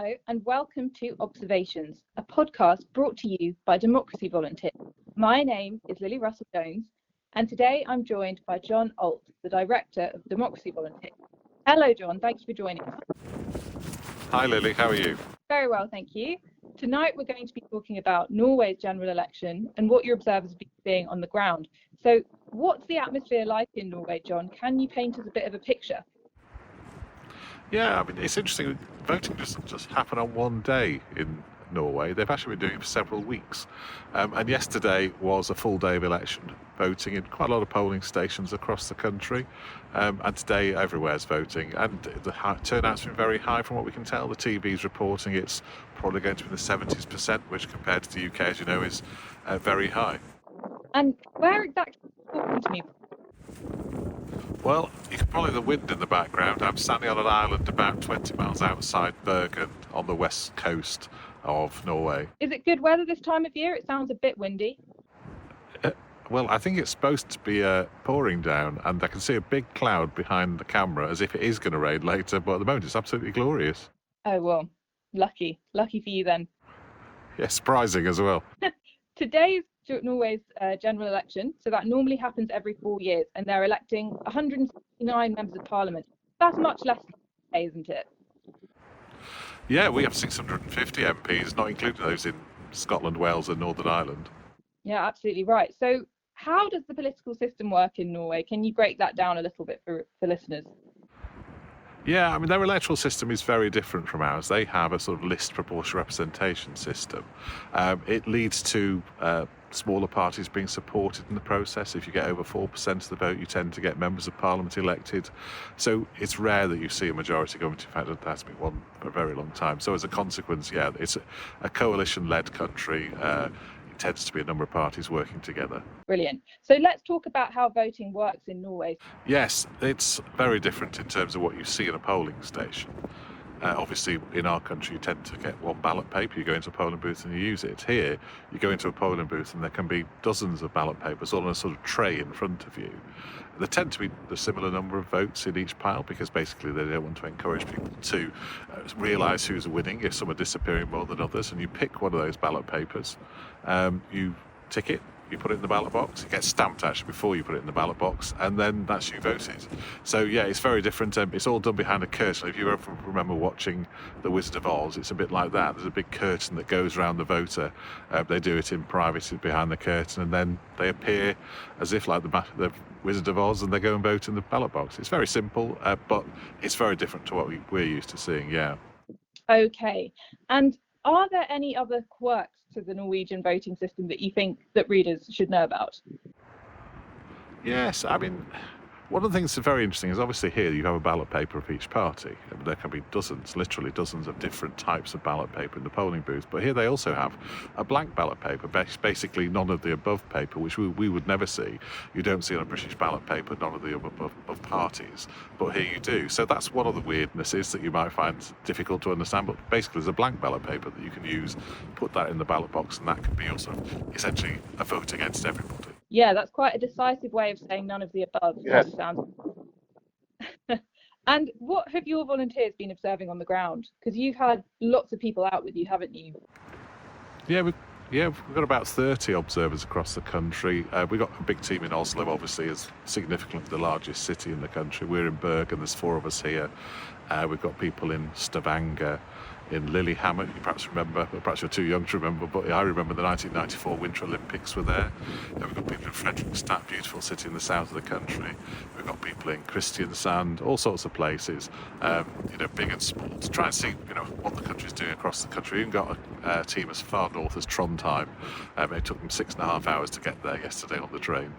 Hello and welcome to Observations, a podcast brought to you by Democracy Volunteers. My name is Lily Russell-Jones and today I'm joined by John Ault, the Director of Democracy Volunteers. Hello John, thank you for joining us. Hi Lily, how are you? Very well, thank you. Tonight we're going to be talking about Norway's general election and what your observers have been seeing on the ground. So what's the atmosphere like in Norway, John? Can you paint us a bit of a picture? Yeah, I mean, it's interesting. Voting doesn't just happen on one day in Norway. They've actually been doing it for several weeks. And yesterday was a full day of election voting in quite a lot of polling stations across the country. And today everywhere's voting. And the turnout's been very high from what we can tell. The TV's reporting it's probably going to be the 70%, which compared to the UK, as you know, is very high. And where exactly are you talking to me? Well, you can probably hear the wind in the background. I'm standing on an island about 20 miles outside Bergen on the west coast of Norway. Is it good weather this time of year? It sounds a bit windy. Well, I think it's supposed to be pouring down, and I can see a big cloud behind the camera as if it is going to rain later, but at the moment it's absolutely glorious. Oh, well, lucky for you then. Yeah, surprising as well. Today is Norway's general election, so that normally happens every 4 years, and they're electing 169 members of parliament. That's much less than today, isn't it? Yeah, we have 650 MPs, not including those in Scotland, Wales and Northern Ireland. Yeah, absolutely right. So how does the political system work in Norway? Can you break that down a little bit for listeners? Yeah, I mean, their electoral system is very different from ours. They have a sort of list proportional representation system. It leads to smaller parties being supported in the process. If you get over 4% of the vote, you tend to get members of parliament elected. So it's rare that you see a majority government. In fact, there has been one for a very long time. So as a consequence, yeah, it's a coalition-led country. It tends to be a number of parties working together. Brilliant. So let's talk about how voting works in Norway. Yes, it's very different in terms of what you see in a polling station. Obviously, in our country, you tend to get one ballot paper. You go into a polling booth and you use it. Here, you go into a polling booth and there can be dozens of ballot papers all on a sort of tray in front of you. There tend to be a similar number of votes in each pile because basically they don't want to encourage people to realise who's winning if some are disappearing more than others. And you pick one of those ballot papers, you tick it, you put it in the ballot box, it gets stamped actually before you put it in the ballot box, and then that's you voted. So yeah, it's very different. It's all done behind a curtain. If you ever remember watching The Wizard of Oz, it's a bit like that. There's a big curtain that goes around the voter. They do it in private behind the curtain, and then they appear as if like the Wizard of Oz, and they go and vote in the ballot box. It's very simple, but it's very different to what we're used to seeing, yeah. Okay, and are there any other quirks to the Norwegian voting system that you think that readers should know about? Yes, I mean, one of the things that's very interesting is obviously here you have a ballot paper of each party. There can be dozens, literally dozens of different types of ballot paper in the polling booth. But here they also have a blank ballot paper, basically none of the above paper, which we would never see. You don't see on a British ballot paper none of the above parties, but here you do. So that's one of the weirdnesses that you might find difficult to understand. But basically there's a blank ballot paper that you can use, put that in the ballot box, and that can be also essentially a vote against everybody. Yeah, that's quite a decisive way of saying none of the above. Yes. And what have your volunteers been observing on the ground? Because you've had lots of people out with you, haven't you? Yeah, we've got about 30 observers across the country. We've got a big team in Oslo, obviously, is significantly the largest city in the country. We're in Bergen, there's 4 of us here. We've got people in Stavanger, in Lillehammer. You perhaps remember, well, perhaps you're too young to remember, but I remember the 1994 Winter Olympics were there. We've got people in Fredrikstad, beautiful city in the south of the country. We've got people in Kristiansand, all sorts of places, big and small, to try and see, what the country's doing across the country. We even got a team as far north as Trondheim. It took them 6.5 hours to get there yesterday on the train.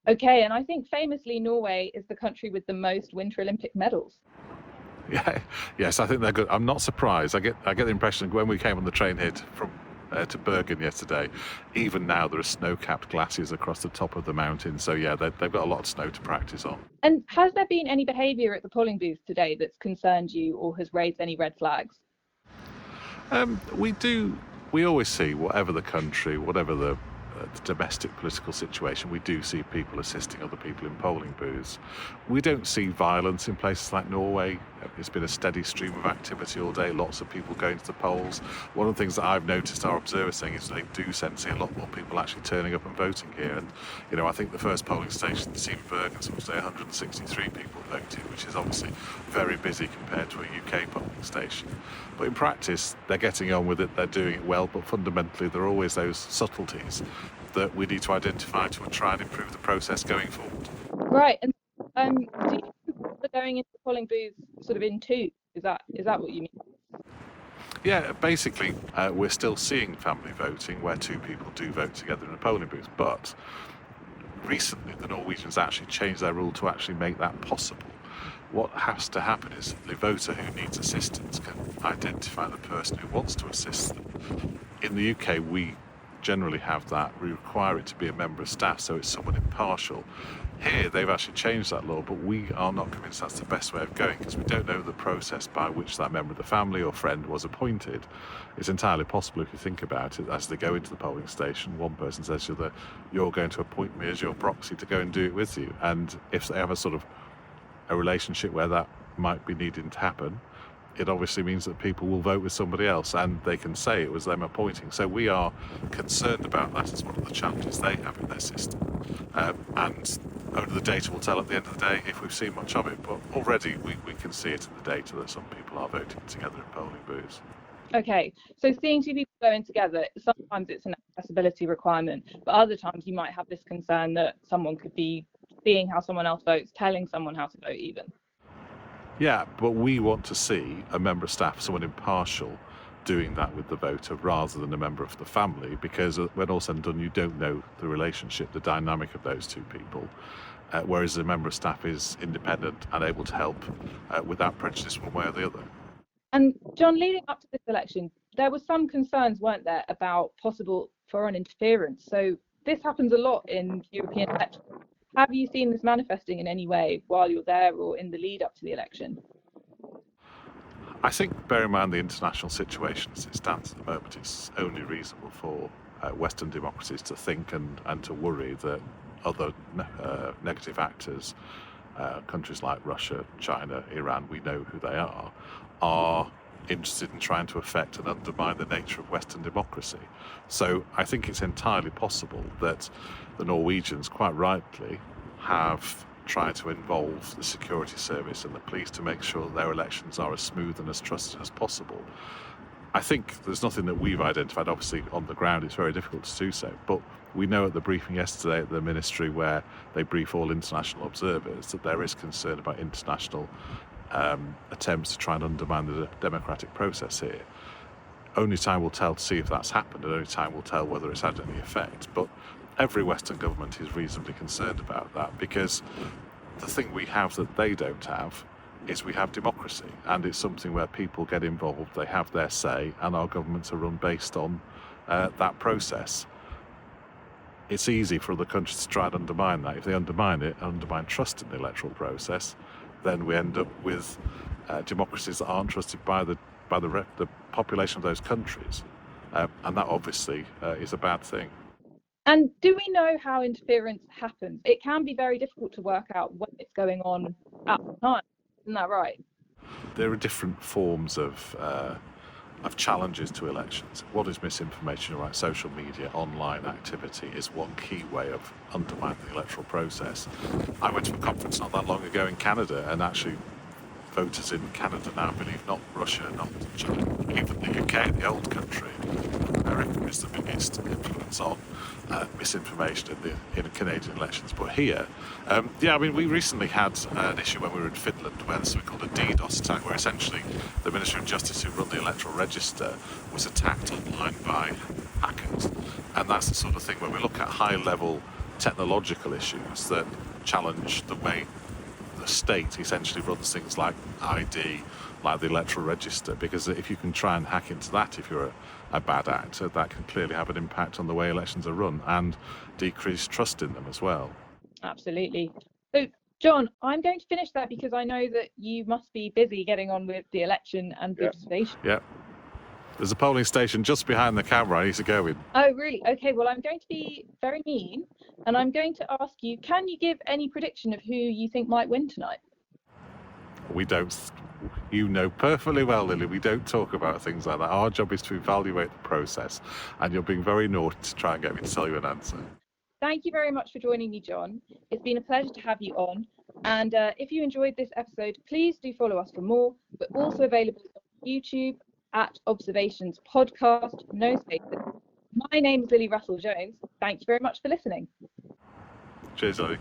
Okay, and I think famously Norway is the country with the most Winter Olympic medals. Yeah, yes, I think they're good. I'm not surprised. I get the impression when we came on the train here from to Bergen yesterday, even now there are snow-capped glaciers across the top of the mountain. So yeah, they've got a lot of snow to practice on. And has there been any behaviour at the polling booth today that's concerned you or has raised any red flags? We always see, whatever the country, whatever the the domestic political situation, we do see people assisting other people in polling booths. We don't see violence in places like Norway. It's been a steady stream of activity all day, lots of people going to the polls. One of the things that I've noticed our observers saying is they do seem to see a lot more people actually turning up and voting here. And, you know, I think the first polling station in Seaberg, and some say 163 people voted, which is obviously very busy compared to a UK polling station. But in practice, they're getting on with it, they're doing it well, but fundamentally there are always those subtleties that we need to identify to try and improve the process going forward. Right. And do you think they're going into the polling booths sort of in two? Is that what you mean? Yeah, basically, we're still seeing family voting where two people do vote together in a polling booth, but recently the Norwegians actually changed their rule to actually make that possible. What has to happen is the voter who needs assistance can identify the person who wants to assist them. In the UK, we generally have that. We require it to be a member of staff, so it's someone impartial. Here, they've actually changed that law, but we are not convinced that's the best way of going because we don't know the process by which that member of the family or friend was appointed. It's entirely possible, if you think about it, as they go into the polling station, one person says to the other, you're going to appoint me as your proxy to go and do it with you. And if they have a sort of a relationship where that might be needing to happen, it obviously means that people will vote with somebody else and they can say it was them appointing. So we are concerned about that as one of the challenges they have in their system. And only the data will tell at the end of the day if we've seen much of it, but already we can see it in the data that some people are voting together in polling booths. Okay, so seeing two people going together, sometimes it's an accessibility requirement, but other times you might have this concern that someone could be seeing how someone else votes, telling someone how to vote even. Yeah, but we want to see a member of staff, someone impartial, doing that with the voter rather than a member of the family, because when all said and done, you don't know the relationship, the dynamic of those two people, whereas a member of staff is independent and able to help without prejudice one way or the other. And John, leading up to this election, there were some concerns, weren't there, about possible foreign interference. So this happens a lot in European elections. Have you seen this manifesting in any way while you're there or in the lead up to the election? I think, bear in mind the international situation as it stands at the moment, it's only reasonable for Western democracies to think and to worry that other negative actors, countries like Russia, China, Iran, we know who they are interested in trying to affect and undermine the nature of Western democracy. So I think it's entirely possible that the Norwegians, quite rightly, have tried to involve the security service and the police to make sure that their elections are as smooth and as trusted as possible. I think there's nothing that we've identified. Obviously, on the ground, it's very difficult to do so. But we know at the briefing yesterday at the ministry, where they brief all international observers, that there is concern about international attempts to try and undermine the democratic process here. Only time will tell to see if that's happened, and only time will tell whether it's had any effect. But every Western government is reasonably concerned about that, because the thing we have that they don't have is we have democracy, and it's something where people get involved, they have their say, and our governments are run based on that process. It's easy for other countries to try and undermine that. If they undermine it, undermine trust in the electoral process, then we end up with democracies that aren't trusted by the population of those countries, and that obviously is a bad thing. And do we know how interference happens? It can be very difficult to work out when it's going on at the time. Isn't that right? There are different forms of challenges to elections. What is misinformation? Right, social media, online activity is one key way of undermining the electoral process. I went to a conference not that long ago in Canada, and actually voters in Canada now believe not Russia, not China, even the UK, the old country, America is the biggest influence on misinformation in Canadian elections. But here, we recently had an issue when we were in Finland where there's something called a DDoS attack, where essentially the Ministry of Justice, who run the electoral register, was attacked online by hackers. And that's the sort of thing where we look at high-level technological issues that challenge the way the state essentially runs things like ID, like the electoral register, because if you can try and hack into that, if you're a bad actor, that can clearly have an impact on the way elections are run and decrease trust in them as well. Absolutely. So, John, I'm going to finish that, because I know that you must be busy getting on with the election and the observation. Yeah. There's a polling station just behind the camera. I need to go in. Oh, really? Okay, well, I'm going to be very mean, and I'm going to ask you, can you give any prediction of who you think might win tonight? We don't. You know perfectly well, Lily, we don't talk about things like that. Our job is to evaluate the process, and you're being very naughty to try and get me to tell you an answer. Thank you very much for joining me, John. It's been a pleasure to have you on. And if you enjoyed this episode, please do follow us for more. We're also available on YouTube at Observations Podcast, no spaces. My name is Lily Russell Jones. Thank you very much for listening. Cheers, Lily.